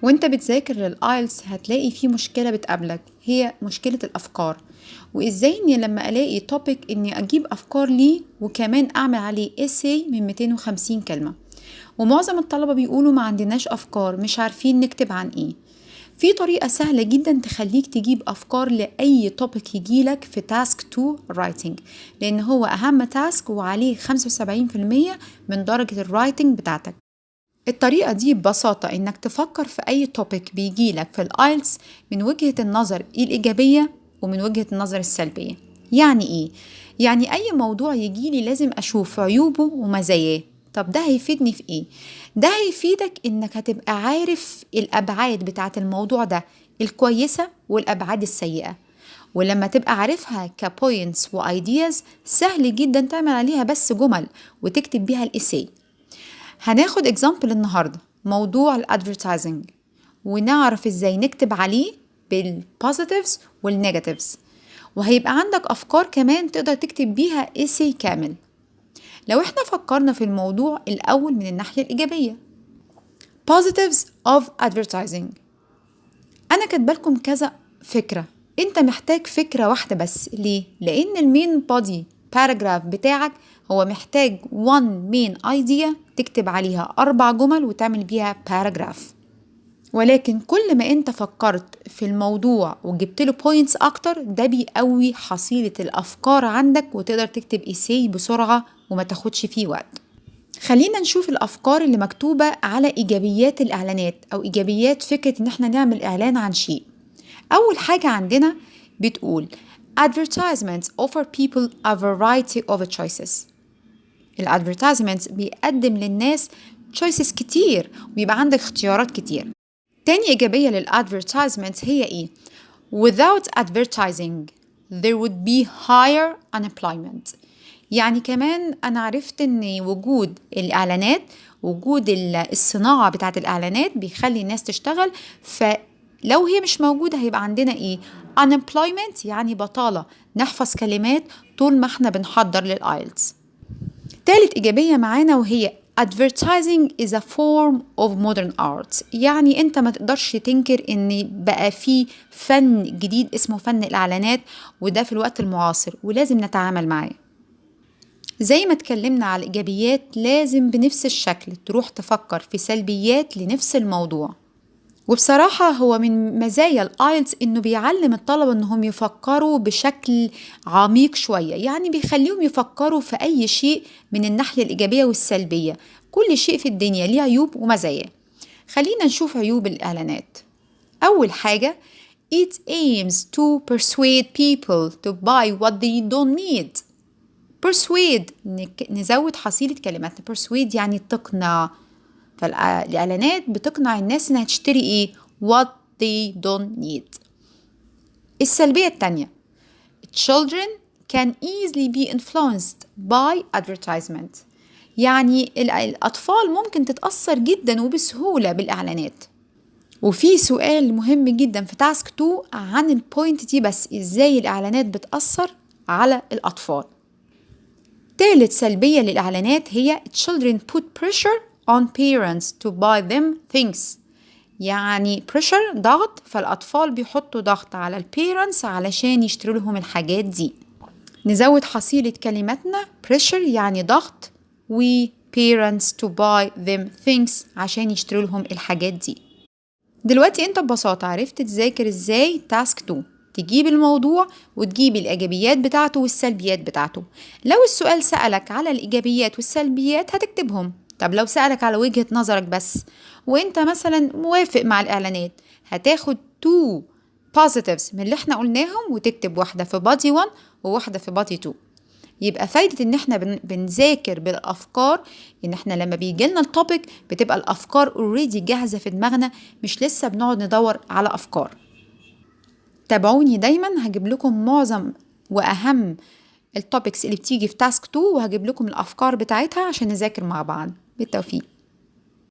وانت بتذاكر للآيلتس هتلاقي في مشكلة بتقابلك، هي مشكلة الأفكار، وإزاي إني لما ألاقي توبيك إني أجيب أفكار ليه وكمان أعمل عليه essay من 250 كلمة. ومعظم الطلبة بيقولوا ما عندناش أفكار، مش عارفين نكتب عن إيه. في طريقة سهلة جدا تخليك تجيب أفكار لأي توبيك يجيلك في تاسك 2 writing، لأن هو أهم تاسك وعليه 75% من درجة الرايتنج بتاعتك. الطريقة دي ببساطة إنك تفكر في أي توبيك بيجيلك في الآيلتس من وجهة النظر الإيجابية ومن وجهة النظر السلبية. يعني إيه؟ يعني أي موضوع يجيلي لازم أشوف عيوبه ومزاياه. طب ده هيفيدني في إيه؟ ده هيفيدك إنك هتبقى عارف الأبعاد بتاعة الموضوع ده الكويسة والأبعاد السيئة، ولما تبقى عارفها كبوينتس وأيدياز سهل جدا تعمل عليها بس جمل وتكتب بيها الإساي. هناخد اكزامبل النهاردة موضوع الادفيرتايزنج، ونعرف ازاي نكتب عليه بالبوزيتيفز والنيجاتيفز، وهيبقى عندك افكار كمان تقدر تكتب بيها ايسي كامل. لو احنا فكرنا في الموضوع الاول من الناحية الايجابية، positives of advertising، انا كاتبالكم كذا فكرة، انت محتاج فكرة واحدة بس. ليه؟ لان المين بودي باراجراف بتاعك هو محتاج one main idea تكتب عليها 4 جمل وتعمل بيها باراجراف. ولكن كل ما انت فكرت في الموضوع وجبت له بوينتس اكتر، ده بيقوي حصيلة الافكار عندك وتقدر تكتب ايساي بسرعة وما تاخدش فيه وقت. خلينا نشوف الافكار اللي مكتوبة على ايجابيات الاعلانات او ايجابيات فكرة ان احنا نعمل اعلان عن شيء. اول حاجة عندنا بتقول advertisements offer people a variety of choices. الادفيرتايزمنت بيقدم للناس choices كتير ويبقى عندك اختيارات كتير. تاني إيجابية للادفيرتايزمنت هي إيه؟ without advertising there would be higher unemployment. يعني كمان أنا عرفت إن وجود الإعلانات، وجود الصناعة بتاعت الإعلانات بيخلي الناس تشتغل، فلو هي مش موجودة هيبقى عندنا إيه؟ unemployment يعني بطالة. نحفظ كلمات طول ما احنا بنحضر للآيلتس. تالت إيجابية معانا وهي advertising is a form of modern art. يعني انت ما تقدرش تنكر ان بقى في فن جديد اسمه فن الإعلانات، وده في الوقت المعاصر ولازم نتعامل معاه. زي ما اتكلمنا على الإيجابيات، لازم بنفس الشكل تروح تفكر في سلبيات لنفس الموضوع. وبصراحة هو من مزايا الآيلتس إنه بيعلم الطلبة إنهم يفكروا بشكل عميق شوية، يعني بيخليهم يفكروا في أي شيء من الناحية الإيجابية والسلبية. كل شيء في الدنيا ليه عيوب ومزايا. خلينا نشوف عيوب الإعلانات. أول حاجة it aims to persuade people to buy what they don't need. persuade نزود حصيلة كلماتنا. persuade يعني تقنع، فالإعلانات بتقنع الناس إنها تشتري إيه؟ what they don't need. السلبية التانية children can easily be influenced by advertisement. يعني الأطفال ممكن تتأثر جدا وبسهولة بالإعلانات. وفي سؤال مهم جدا في تاسك 2 عن البوينت دي، بس إزاي الإعلانات بتأثر على الأطفال. تالت سلبية للإعلانات هي children put pressure on parents to buy them things. يعني pressure ضغط، فالأطفال بيحطوا ضغط على البيرنتس علشان يشتروا لهم الحاجات دي. نزود حصيلة كلماتنا pressure يعني ضغط، و parents to buy them things عشان يشتروا لهم الحاجات دي. دلوقتي انت ببساطة عرفت تذاكر ازاي تاسك 2، تجيب الموضوع وتجيب الإيجابيات بتاعته والسلبيات بتاعته. لو السؤال سألك على الإيجابيات والسلبيات هتكتبهم. طب لو سألك على وجهة نظرك بس وانت مثلا موافق مع الإعلانات، هتاخد 2 positives من اللي احنا قلناهم وتكتب واحدة في body 1 وواحدة في body 2. يبقى فايدة ان احنا بنذاكر بالافكار، ان احنا لما بيجيلنا التوبيك بتبقى الافكار اوريدي جاهزة في دماغنا، مش لسه بنقعد ندور على افكار. تابعوني دايما، هجيب لكم معظم واهم التوبكس اللي بتيجي في تاسك 2 وهجيب لكم الافكار بتاعتها عشان نذاكر مع بعض. بالتوفيق.